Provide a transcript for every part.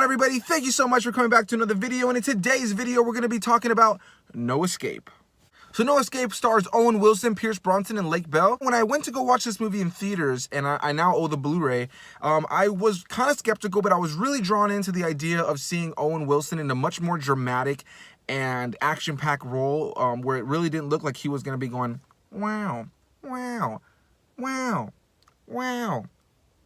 on, everybody? Thank you so much for coming back to another video, and in today's video we're going to be talking about No Escape. So No Escape stars Owen Wilson, Brosnan and Lake Bell. When I went to go watch this movie in theaters, and I now own the Blu-ray, I was kind of skeptical, but I was really drawn into the idea of seeing Owen Wilson in a much more dramatic and action-packed role, where it really didn't look like he was going to be going, wow, wow, wow, wow.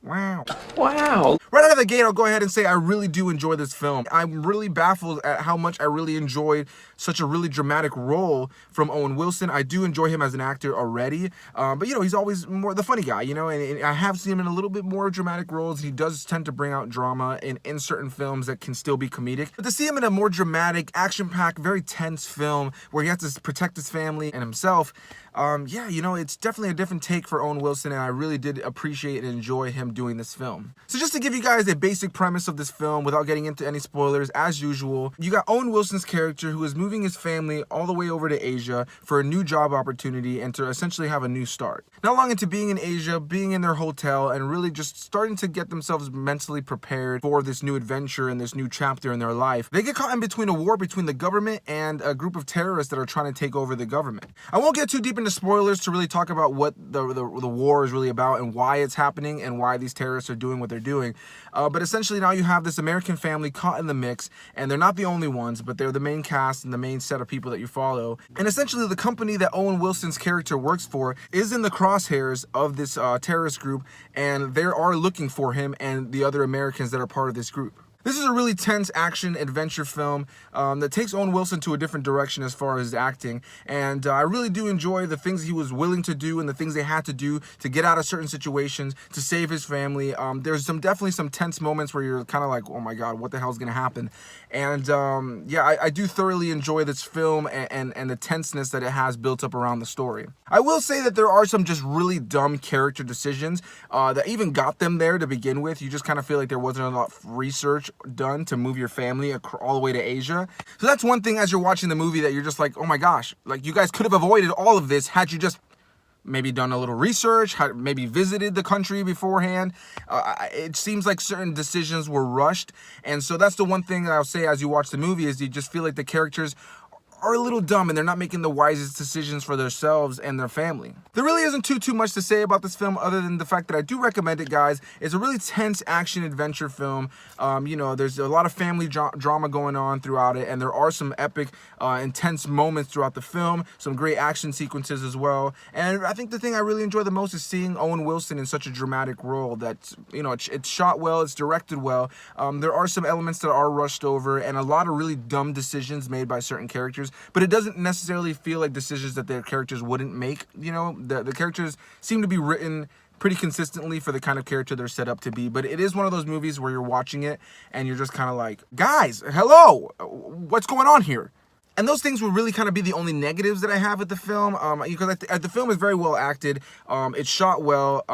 Wow. Wow. Right out of the gate, I'll go ahead and say I really do enjoy this film. I'm really baffled at how much I really enjoyed such a really dramatic role from Owen Wilson. I do enjoy him as an actor already, but you know, he's always more the funny guy, you know, and I have seen him in a little bit more dramatic roles. He does tend to bring out drama in certain films that can still be comedic. But to see him in a more dramatic, action-packed, very tense film where he has to protect his family and himself, yeah, you know, it's definitely a different take for Owen Wilson, and I really did appreciate and enjoy him doing this film. So just to give you guys a basic premise of this film without getting into any spoilers, as usual, you got Owen Wilson's character who is moving his family all the way over to Asia for a new job opportunity and to essentially have a new start. Not long into being in Asia, being in their hotel, and really just starting to get themselves mentally prepared for this new adventure and this new chapter in their life, they get caught in between a war between the government and a group of terrorists that are trying to take over the government. I won't get too deep into spoilers to really talk about what the war is really about and why it's happening and why these terrorists are doing what they're doing. But essentially now you have this American family caught in the mix, and they're not the only ones, but they're the main cast and the main set of people that you follow. And essentially the company that Owen Wilson's character works for is in the crosshairs of this terrorist group, and they are looking for him and the other Americans that are part of this group. This is a really tense action adventure film that takes Owen Wilson to a different direction as far as acting, and I really do enjoy the things he was willing to do and the things they had to do to get out of certain situations to save his family. There's definitely some tense moments where you're kind of like, oh my god, what the hell is going to happen? And yeah, I do thoroughly enjoy this film and the tenseness that it has built up around the story. I will say that there are some just really dumb character decisions that even got them there to begin with. You just kind of feel like there wasn't enough research done to move your family all the way to Asia. So that's one thing as you're watching the movie that you're just like, oh my gosh, like you guys could have avoided all of this had you just maybe done a little research, had maybe visited the country beforehand. It seems like certain decisions were rushed, and so that's the one thing that I'll say as you watch the movie is you just feel like the characters are a little dumb and they're not making the wisest decisions for themselves and their family. There really isn't too much to say about this film other than the fact that I do recommend it, guys. It's a really tense action adventure film. You know, there's a lot of family drama going on throughout it, and there are some epic, intense moments throughout the film, some great action sequences as well. And I think the thing I really enjoy the most is seeing Owen Wilson in such a dramatic role that, you know, it's shot well, it's directed well. There are some elements that are rushed over and a lot of really dumb decisions made by certain characters, but it doesn't necessarily feel like decisions that their characters wouldn't make. You know, the characters seem to be written pretty consistently for the kind of character they're set up to be, but it is one of those movies where you're watching it and you're just kind of like, guys, hello, what's going on here? And those things will really kind of be the only negatives that I have with the film, because the film is very well acted. It's shot well.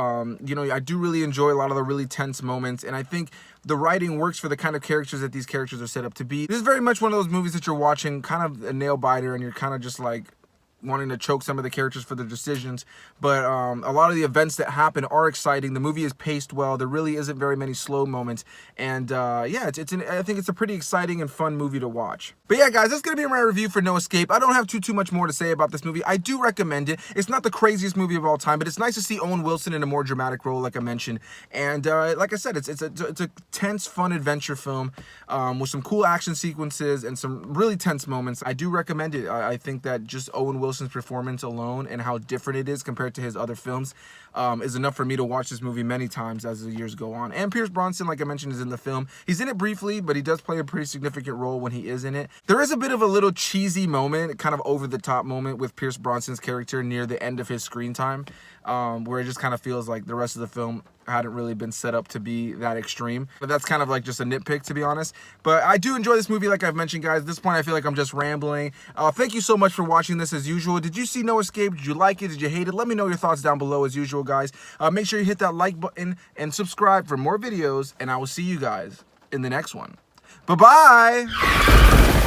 You know, I do really enjoy a lot of the really tense moments, and I think the writing works for the kind of characters that these characters are set up to be. This is very much one of those movies that you're watching, kind of a nail biter, and you're kind of just like wanting to choke some of the characters for their decisions, but a lot of the events that happen are exciting. The movie is paced well. There really isn't very many slow moments, and yeah, I think it's a pretty exciting and fun movie to watch. But yeah, guys, that's gonna be my review for No Escape. I don't have too much more to say about this movie. I do recommend it. It's not the craziest movie of all time, but it's nice to see Owen Wilson in a more dramatic role, like I mentioned. And like I said, it's a tense, fun adventure film with some cool action sequences and some really tense moments. I do recommend it. I think that just Owen Wilson's performance alone and how different it is compared to his other films is enough for me to watch this movie many times as the years go on. And Brosnan, like I mentioned, is in the film. He's in it briefly, but he does play a pretty significant role when he is in it. There is a bit of a little cheesy moment, kind of over-the-top moment with Brosnan's character near the end of his screen time, where it just kind of feels like the rest of the film hadn't really been set up to be that extreme. But that's kind of like just a nitpick, to be honest. But I do enjoy this movie, like I've mentioned, guys. At this point, I feel like I'm just rambling. Thank you so much for watching this as usual. Did you see No Escape? Did you like it? Did you hate it? Let me know your thoughts down below as usual, guys. Make sure you hit that like button and subscribe for more videos, and I will see you guys in the next one. Bye-bye!